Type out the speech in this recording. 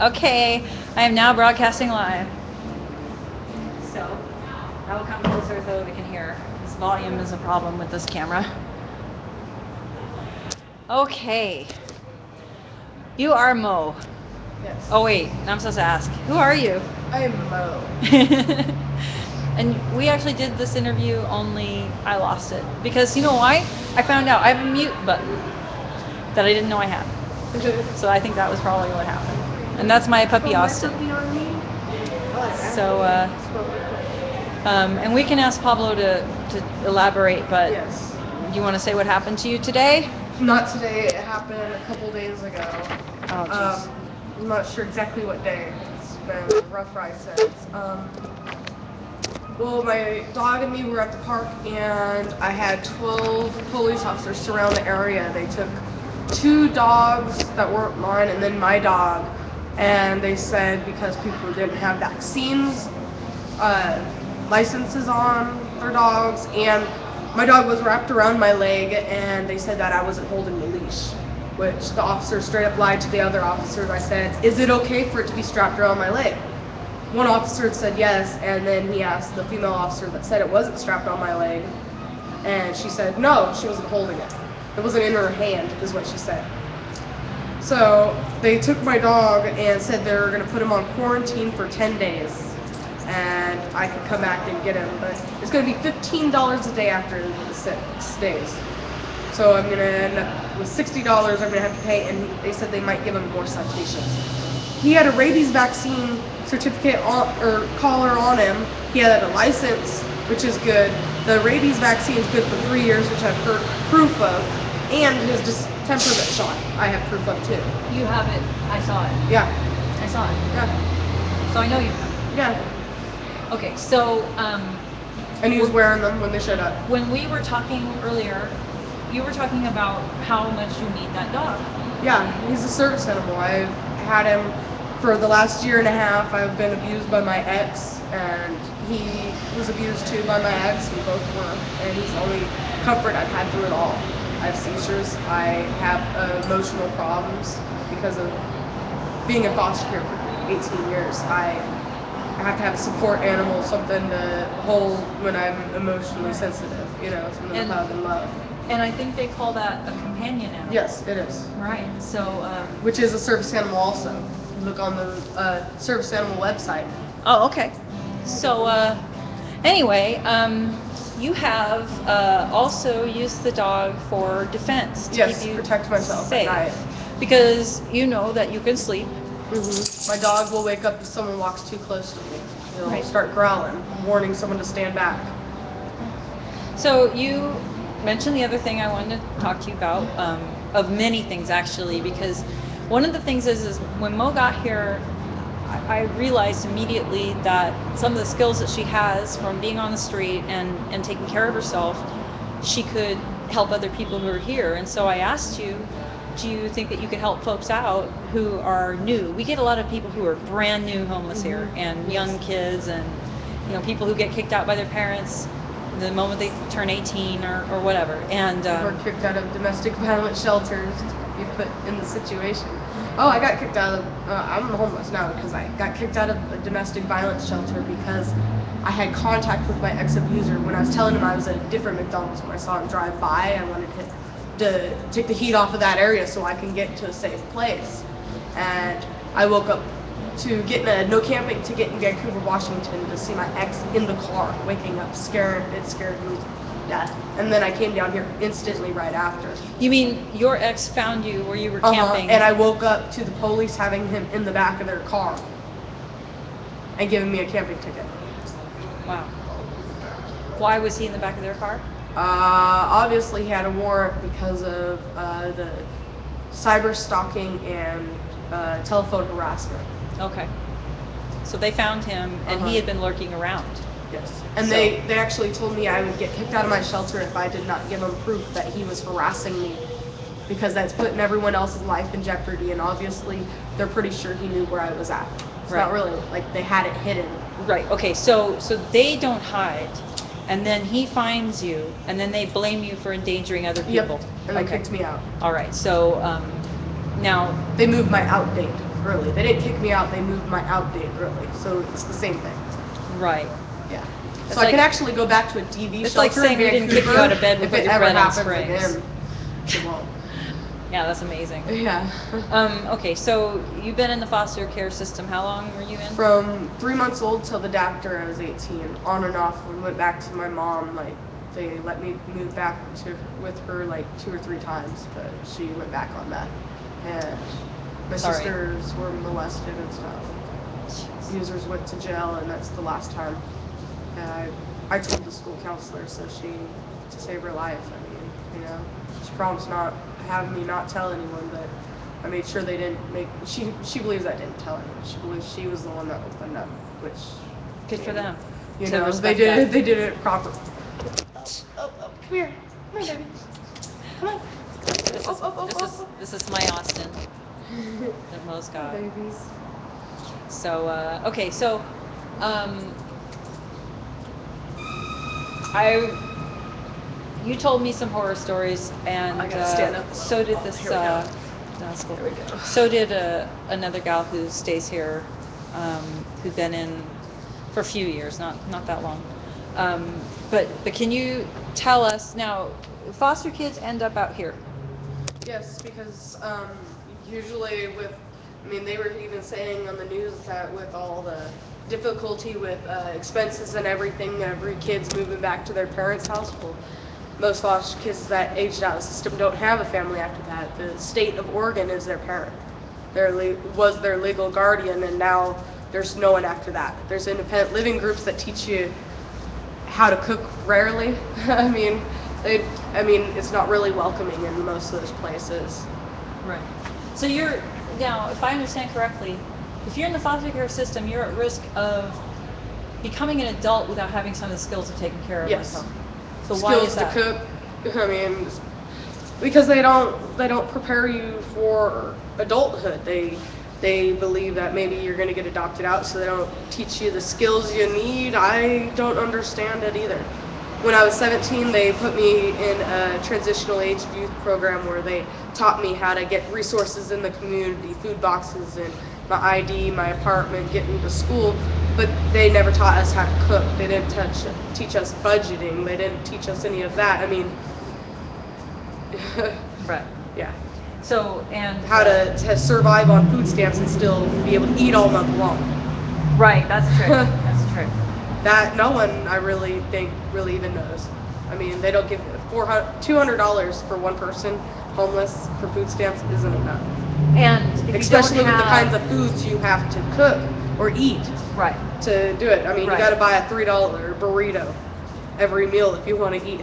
Okay, I am now broadcasting live. So, I will come closer so we can hear. This volume is a problem with this camera. Okay. You are Mo. Yes. Oh, wait, I'm supposed to ask. Who are you? I am Mo. And we actually did this interview, only I lost it. Because you know why? I found out I have a mute button that I didn't know I had. So I think that was probably what happened. And that's my puppy Oh, my Austin. puppy on me? So, and we can ask Pablo to elaborate, but Yes. do you want to say what happened to you today? Not today. It happened a couple days ago. Oh, jeez. I'm not sure exactly what day. It's been a rough ride since. Well, my dog and me were at the park, and I had 12 police officers surround the area. They took 2 dogs that weren't mine, and then my dog. And they said because people didn't have vaccines, uh, licenses on their dogs, and my dog was wrapped around my leg, and they said that I wasn't holding the leash, which the officer straight up lied to the other officers. I said, "Is it okay for it to be strapped around my leg?" One officer said yes, and then he asked the female officer that said it wasn't strapped on my leg, and she said no, she wasn't holding it. It wasn't in her hand, is what she said. So they took my dog and said they were going to put him on quarantine for 10 days. And I could come back and get him, but it's going to be $15 a day after the 6 days. So I'm going to end up with $60 I'm going to have to pay, and they said they might give him more citations. He had a rabies vaccine certificate or collar on him. He had a license, which is good. The rabies vaccine is good for 3 years, which I've heard proof of, and his temperament shot I have proof of too. You have it. I saw it. Yeah, I saw it. yeah, So I know you have yeah. it. Okay, so And he was wearing them when they showed up. when we were talking earlier, you were talking about how much you need that dog. Yeah, he's a service animal. I've had him for the last year and a half. I've been abused by my ex, and he was abused too by my ex. We both were, and he's the only comfort I've had through it all. I have seizures. I have emotional problems because of being in foster care for 18 years. I have to have a support animal, something to hold when I'm emotionally sensitive, something to hug and love. And I think they call that a companion animal. Yes, it is. Right. So. Which is a service animal also. You look on the service animal website. Oh, okay. So, anyway, you have also used the dog for defense to Yes, keep you protect myself safe, at night. because you know that you can sleep. My dog will wake up if someone walks too close to me. He'll Right. start growling, warning someone to stand back. So you mentioned the other thing I wanted to talk to you about, of many things actually, because one of the things is when Mo got here, I realized immediately that some of the skills that she has from being on the street and taking care of herself, she could help other people who are here. And so I asked you, do you think that you could help folks out who are new? We get a lot of people who are brand new homeless here, and young kids, and people who get kicked out by their parents the moment they turn 18 or whatever. And Or kicked out of domestic violence shelters to be put in the situation. Oh, I got kicked out of. I'm homeless now because I got kicked out of a domestic violence shelter because I had contact with my ex-abuser. When I was telling him I was at a different McDonald's when I saw him drive by, I wanted to take the heat off of that area so I can get to a safe place. And I woke up to get in a no camping ticket in Vancouver, Washington, to see my ex in the car, waking up scared. It scared me to death. And then I came down here instantly right after. you mean your ex found you where you were camping? And I woke up to the police having him in the back of their car and giving me a camping ticket. Wow. Why was he in the back of their car? Obviously, he had a warrant because of the cyber stalking and telephone harassment. Okay. So they found him, and he had been lurking around. Yes. And they actually told me I would get kicked out of my shelter if I did not give them proof that he was harassing me, because that's putting everyone else's life in jeopardy, and obviously they're pretty sure he knew where I was at. It's not really like they had it hidden. Right. Okay. So they don't hide, and then he finds you, and then they blame you for endangering other people. Yep. And they kicked me out. All right. So now They moved my out date. early. They didn't kick me out, they moved my out date early. So it's the same thing. Right. Yeah. It's So I like- can actually go back to a DV It's shelter like saying in we didn't kick you Vancouver out of bed, we if put it your ever bread on happens springs. again. It won't. Yeah, that's amazing. Yeah. Okay, so you've been in the foster care system. How long were you in? From 3 months old till the day after I was 18, on and off. We went back to my mom. Like they let me move back to with her like 2 or 3 times, but she went back on that. And my Sorry. sisters were molested and stuff. Users went to jail, and that's the last time. And I told the school counselor, so to save her life. I mean, she promised not have me not tell anyone, but I made sure they didn't make. She believes I didn't tell anyone. She believes she was the one that opened up, which Good for them. You To know, they respect did that. they did it properly. Oh, come here, baby. Come on. This is my Austin that Mo's got. Babies. So okay, so I you told me some horror stories, and I gotta stand up a little. so did Oh, this. here we go. That's cool. There we go. So did another gal who stays here, who'd been in for a few years, not that long. But can you tell us now? Foster kids end up out here. Yes, because usually they were even saying on the news that with all the difficulty with expenses and everything, every kid's moving back to their parents' house. Well, most foster kids that aged out of the system don't have a family after that. The state of Oregon is their parent. Was their legal guardian, and now there's no one after that. There's independent living groups that teach you how to cook rarely. It's not really welcoming in most of those places. Right. So now, if I understand correctly, if you're in the foster care system, you're at risk of becoming an adult without having some of the skills of taking care of Yes. yourself. So why is Skills that? to cook. Because they don't prepare you for adulthood. They believe that maybe you're going to get adopted out, so they don't teach you the skills you need. I don't understand it either. When I was 17, they put me in a transitional age youth program where they taught me how to get resources in the community, food boxes, and my ID, my apartment, getting to school. But they never taught us how to cook. They didn't teach us budgeting. They didn't teach us any of that. Right. Yeah. So, and How to survive on food stamps and still be able to eat all month long. right, that's true. That's true. That no one, I really think, really even knows. They don't give $200 for one person homeless for food stamps isn't enough. And if Especially you don't with the have, kinds of foods you have to cook or eat right. to do it. You Right. got to buy a $3 burrito every meal if you want to eat